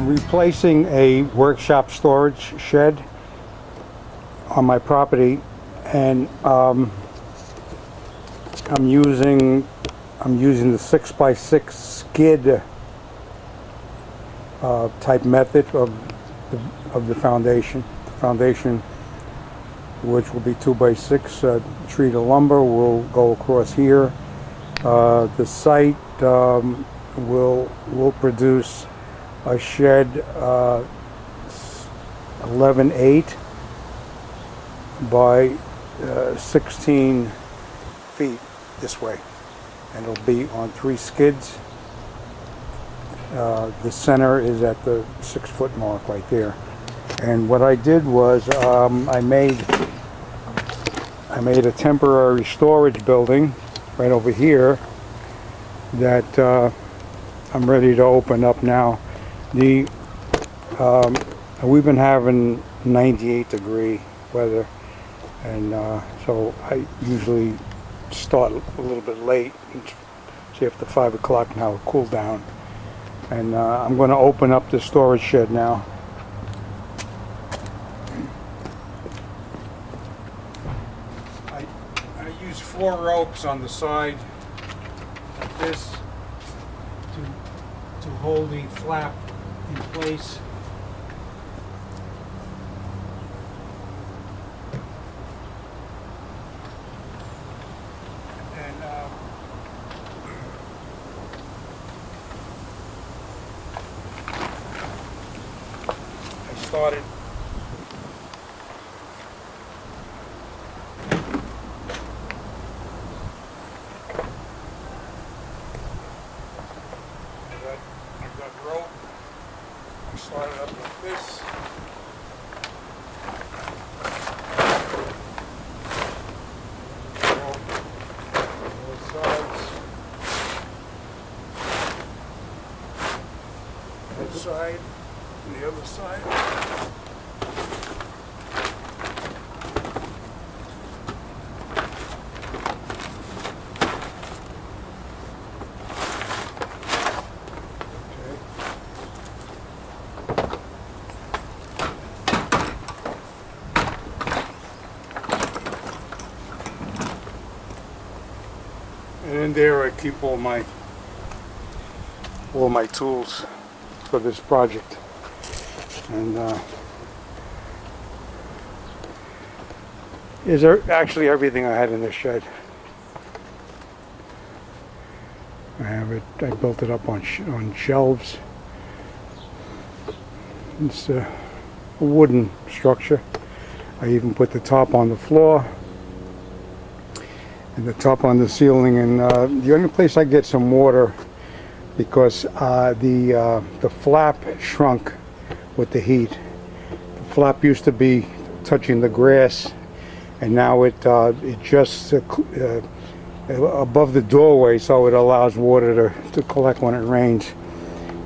replacing a workshop storage shed on my property, and I'm using the 6x6 skid type method of the foundation. The foundation, which will be 2x6 treated lumber, will go across here. The site will produce a shed 11.8 by 16 feet this way, and it'll be on 3 skids. The center is at the 6-foot mark right there. And what I did was I made a temporary storage building right over here that I'm ready to open up now. We've been having 98-degree weather, and so I usually start a little bit late. See, after 5 o'clock now it'll cool down, and I'm going to open up the storage shed now. I use 4 ropes on the side like this to hold the flap in place. And I started rope. I started up like this. Rope both sides. This side and the other side. And in there I keep all my tools for this project. And is there actually everything I had in this shed. I built it up on shelves. It's a wooden structure. I even put the top on the floor and the top on the ceiling, and the only place I get some water, because the flap shrunk with the heat. The flap used to be touching the grass, and now it just above the doorway, so it allows water to collect when it rains.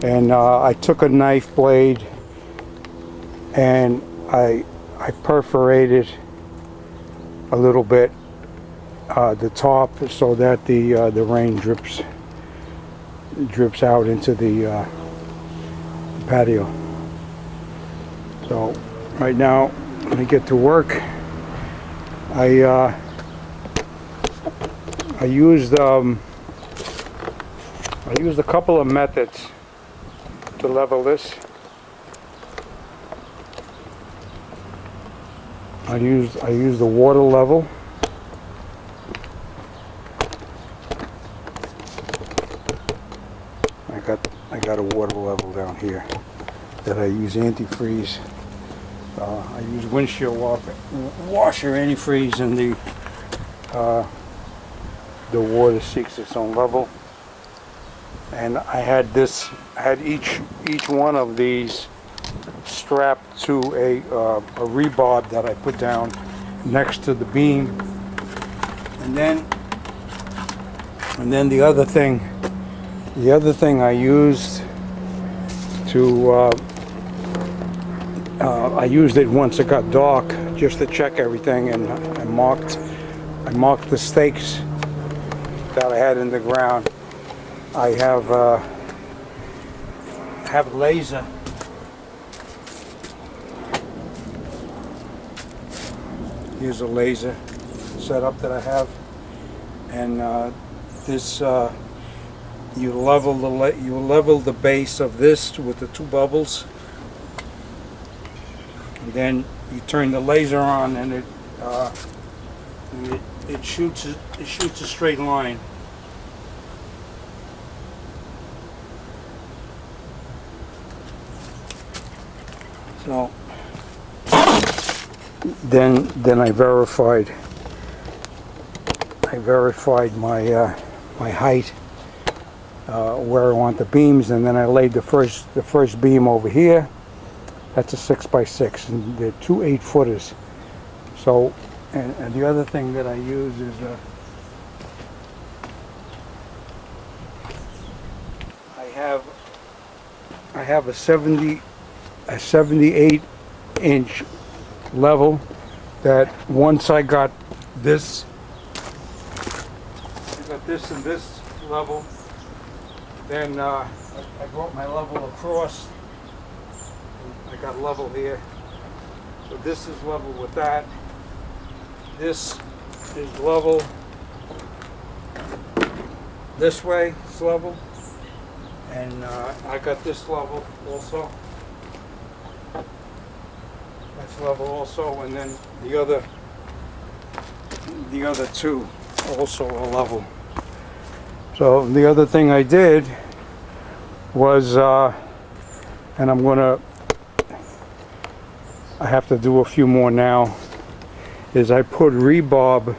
And I took a knife blade and I perforated a little bit the top, so that the rain drips out into the patio. So right now, let me get to work. I used a couple of methods to level this. I used the water level. I got a water level down here that I use antifreeze. I use windshield washer antifreeze, and the water seeks its own level. And I had each one of these strapped to a rebarb that I put down next to the beam. And then the other thing I used to I used it once it got dark, just to check everything, and I marked the stakes that I had in the ground. I have laser Here's a laser setup that I have, and this you level the base of this with the two bubbles, and then you turn the laser on, and it shoots a straight line. So then I verified my my height, where I want the beams, and then I laid the first beam over here. That's a 6x6, and they're two 8-footers. So, and the other thing that I use is I have a 78-inch level that once I got this and this level, then I brought my level across. I got level here, so this is level with that. This is level this way, it's level, and I got this level also. That's level also, and then the other two also are level. So the other thing I did was, and I have to do a few more now, is I put rebarb.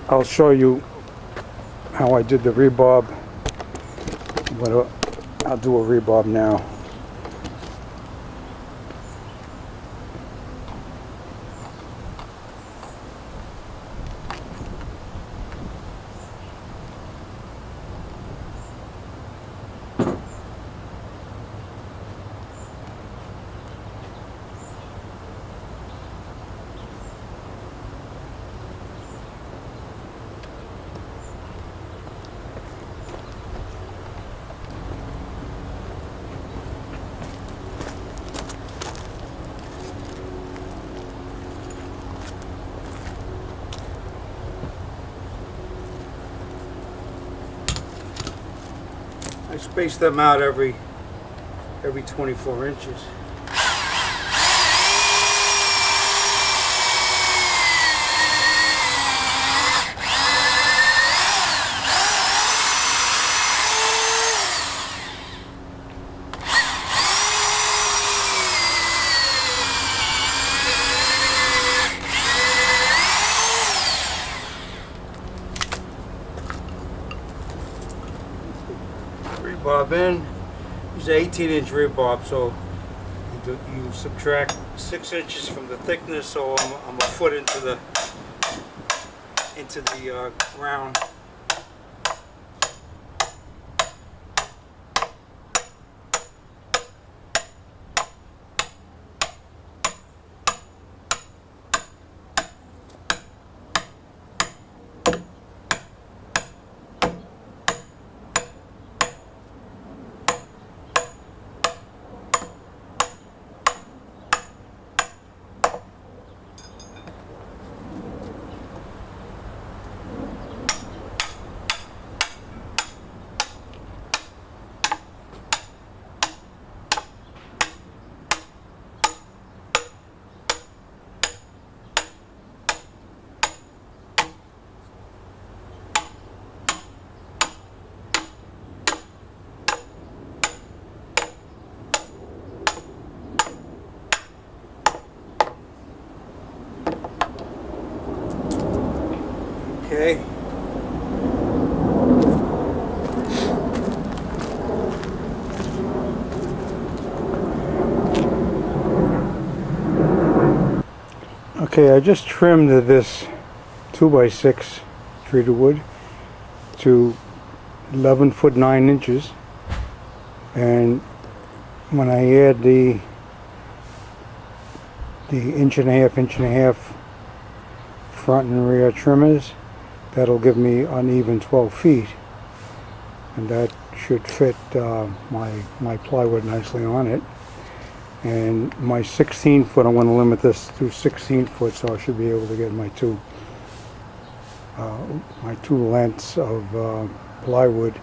I'll show you how I did the rebarb, but I'll do a rebarb now. I space them out every 24 inches. Rebarb in. It's an 18-inch rebarb, so you subtract 6 inches from the thickness, so I'm a foot into the ground. Okay. Okay, I just trimmed this 2x6 treated wood to 11 foot 9 inches, and when I add the inch and a half front and rear trimmers, that'll give me an even 12 feet, and that should fit my plywood nicely on it. And my 16 foot, I'm going to limit this to 16 foot, so I should be able to get my two lengths of plywood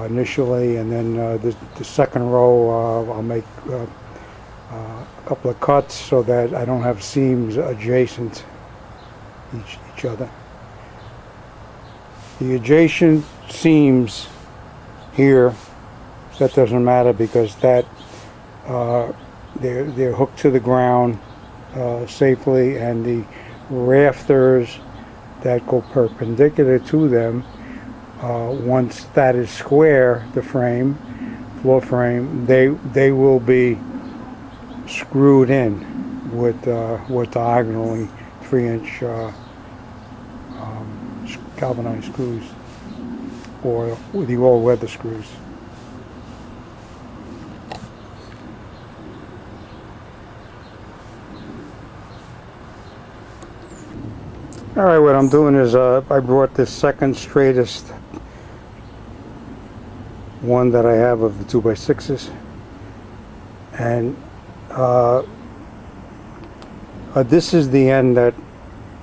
initially, and then the second row I'll make a couple of cuts so that I don't have seams adjacent each other. The adjacent seams here, that doesn't matter because that they're hooked to the ground safely, and the rafters that go perpendicular to them, once that is square, the frame, floor frame, they will be screwed in with diagonally 3-inch galvanized screws, or with the all-weather screws. All right, what I'm doing is I brought this second straightest one that I have of the 2x6s, and this is the end that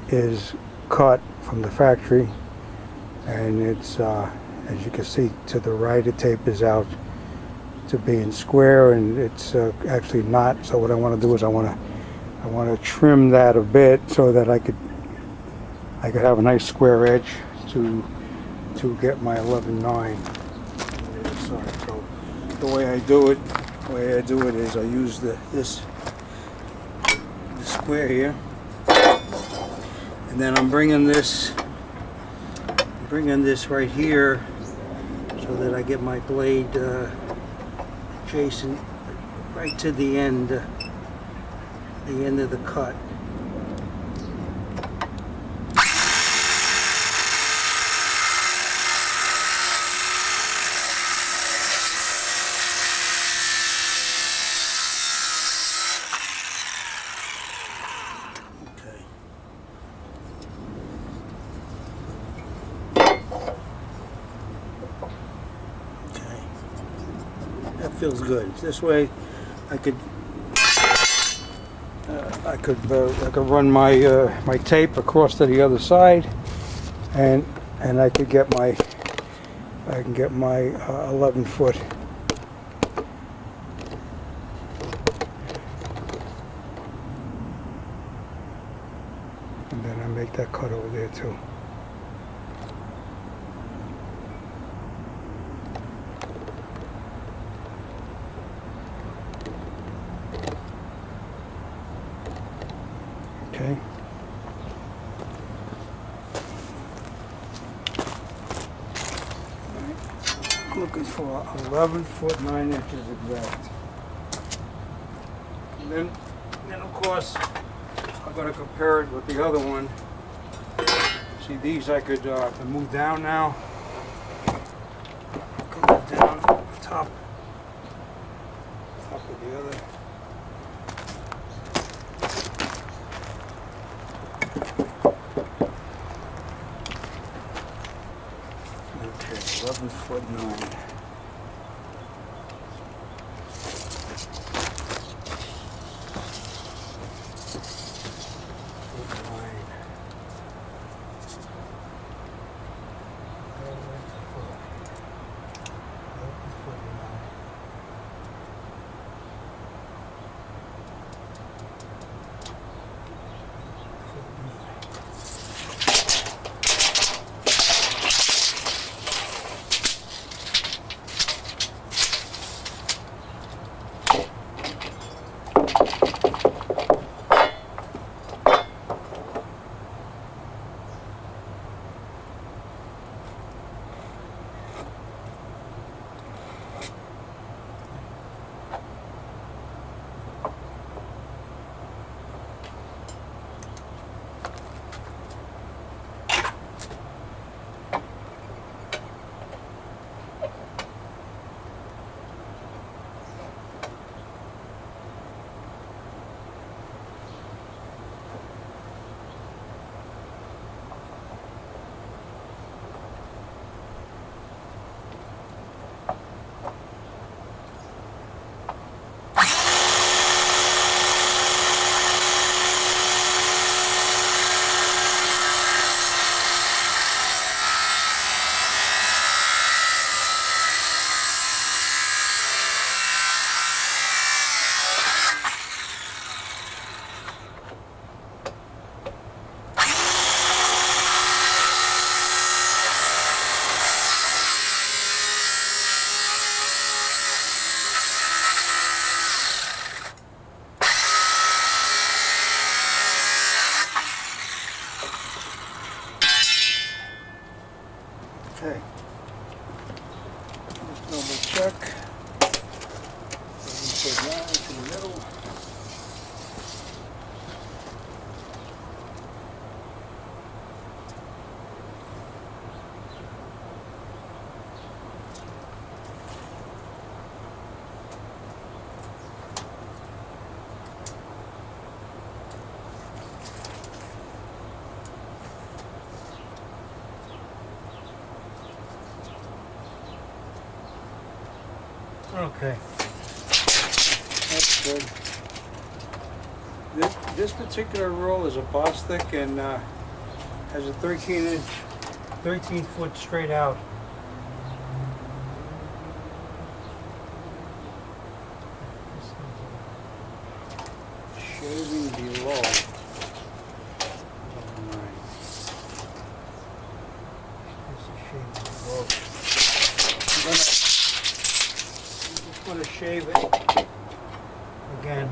is cut from the factory, and it's as you can see to the right, it tapers out to being square, and it's actually not. So what I want to do is I want to trim that a bit so that I could have a nice square edge to get my 11.9 on the other side. So the way I do it is I use the square here, and then I'm bringing this right here so that I get my blade adjacent right to the end of the cut. That feels good. This way, I could run my tape across to the other side, and I can get my 11 foot. And then I make that cut over there too. Okay. I'm looking for 11 foot 9 inches exact. And then of course I'm going to compare it with the other one. See, these I could move down now. I can move down top of the other. Okay, 11 foot 9. Okay. That's good. This particular roll is a Bostic and has a 13-foot straight out. Shaving below. I'm just going to shave it again.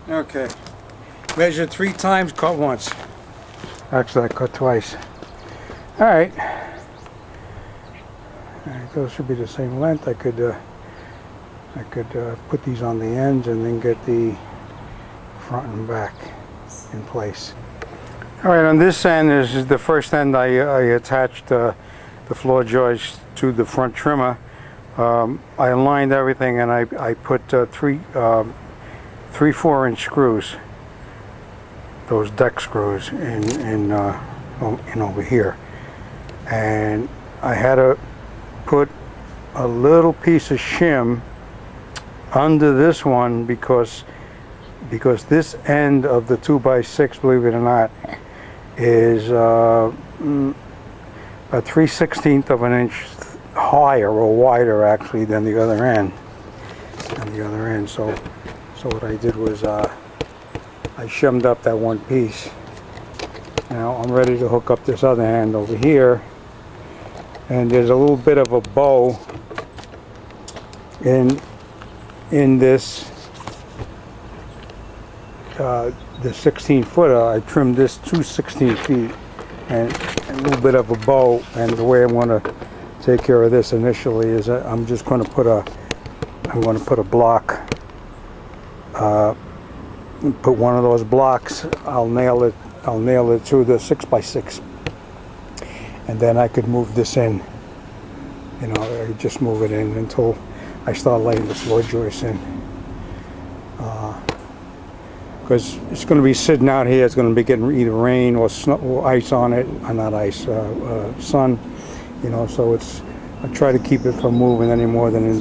Okay, measure 3 times, cut once. Actually, I cut twice. All right, those should be the same length. I could put these on the ends and then get the front and back in place. All right, on this end, this is the first end. I attached the floor joist to the front trimmer. I aligned everything and I put 3 4-inch screws, those deck screws, in over here, and I had to put a little piece of shim under this one because this end of the 2x6, believe it or not, is a 3/16 of an inch higher or wider actually than the other end. So what I did was I shimmed up that one piece. Now I'm ready to hook up this other hand over here, and there's a little bit of a bow in this the 16-footer. I trimmed this to 16 feet and a little bit of a bow, and the way I'm going to take care of this initially is I'm just going to put a block. Put one of those blocks. I'll nail it to the 6x6, and then I could move this in. I just move it in until I start laying the floor joist in. Because it's going to be sitting out here. It's going to be getting either rain or snow or ice on it. Not ice, sun. So I try to keep it from moving any more than it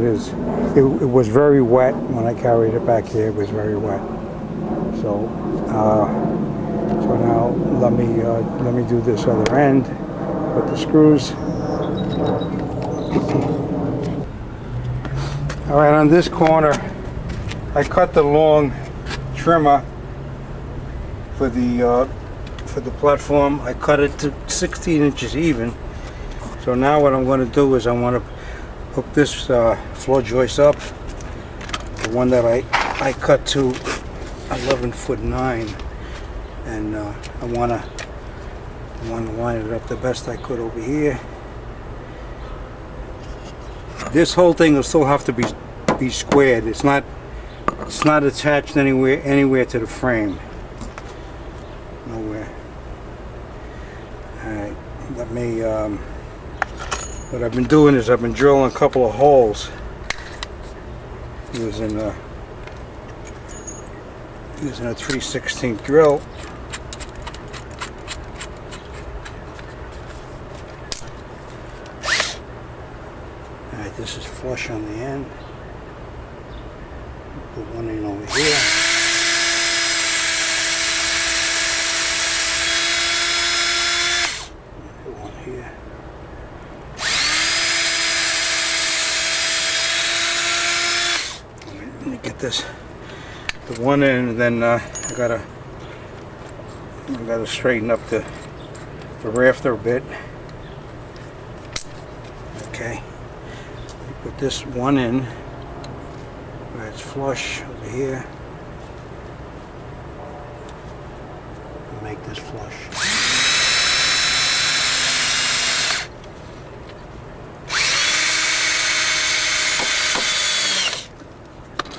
is. It was very wet when I carried it back here. It was very wet. So now let me do this other end with the screws. All right, on this corner, I cut the long trimmer for the platform. I cut it to 16 inches even. So now what I'm going to do is I want to hook this floor joist up, the one that I cut to 11'9", and I want to line it up the best I could over here. This whole thing will still have to be squared. It's not attached anywhere to the frame. Nowhere. All right, let me. What I've been doing is I've been drilling a couple of holes using a 3/16 drill. Alright, this is flush on the end. Put one in over here. Put one here. Let me get this. The one end, and then I gotta straighten up the rafter a bit. Okay, put this one in where it's flush over here. Make this flush.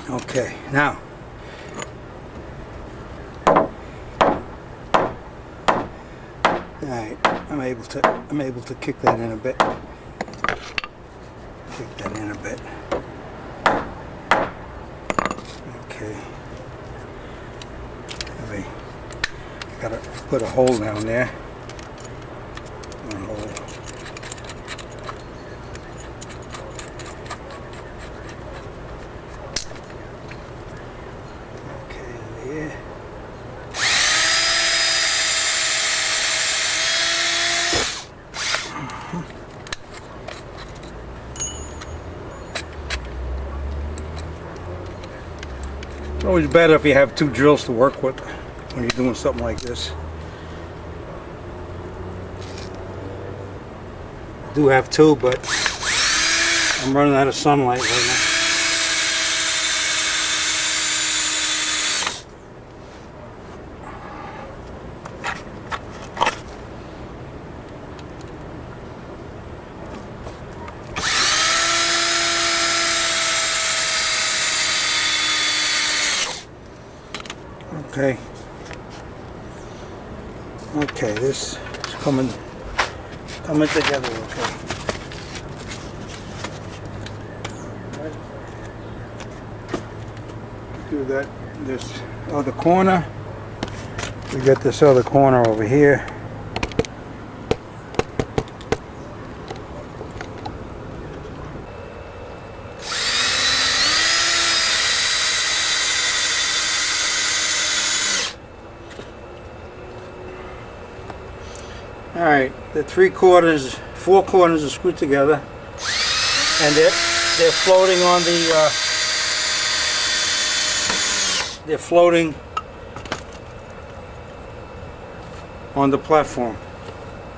Okay, now Alright, I'm able to kick that in a bit. Kick that in a bit. Okay. Gotta put a hole down there. One hole. Okay, there. It's always better if you have two drills to work with when you're doing something like this. I do have two, but I'm running out of sunlight right now. Okay. Okay, this is coming together okay. Do that, this other corner. We got this other corner over here. Alright, the four corners are screwed together, and they're floating on the they're floating on the platform.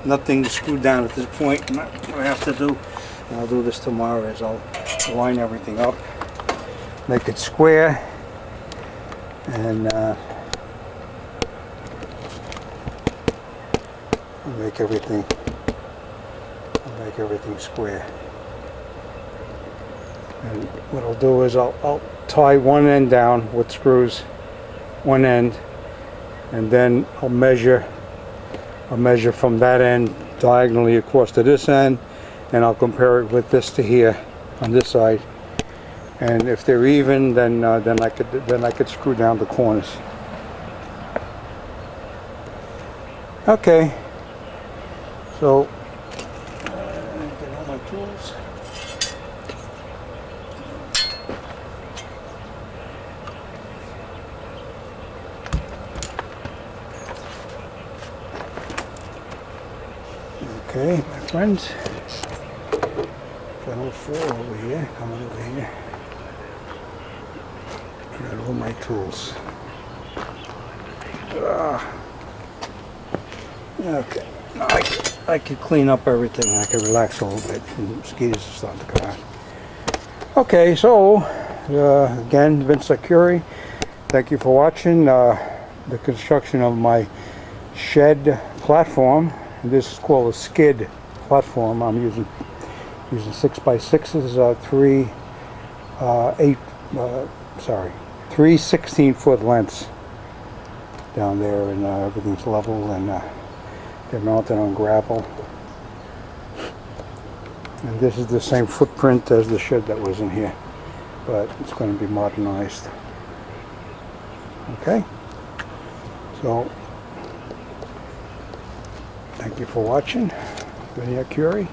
Nothing screwed down at this point. What I have to do, and I'll do this tomorrow, is I'll line everything up, make it square, and make everything square. And what I'll do is I'll tie one end down with screws, one end, and then I'll measure from that end diagonally across to this end, and I'll compare it with this to here on this side. And if they're even, then I could screw down the corners. Okay. So, get all my tools. Okay, my friends. Got all four over here, coming over here. Got all my tools. Okay. I could clean up everything. I could relax a little bit. And mosquitoes are starting to come out. Okay, so again, Vince Curie. Thank you for watching the construction of my shed platform. This is called a skid platform. I'm using 6x6s, three 16-foot lengths down there, and everything's level, and they're mounted on gravel. And this is the same footprint as the shed that was in here, but it's going to be modernized. Okay, so thank you for watching. Vinny Curie.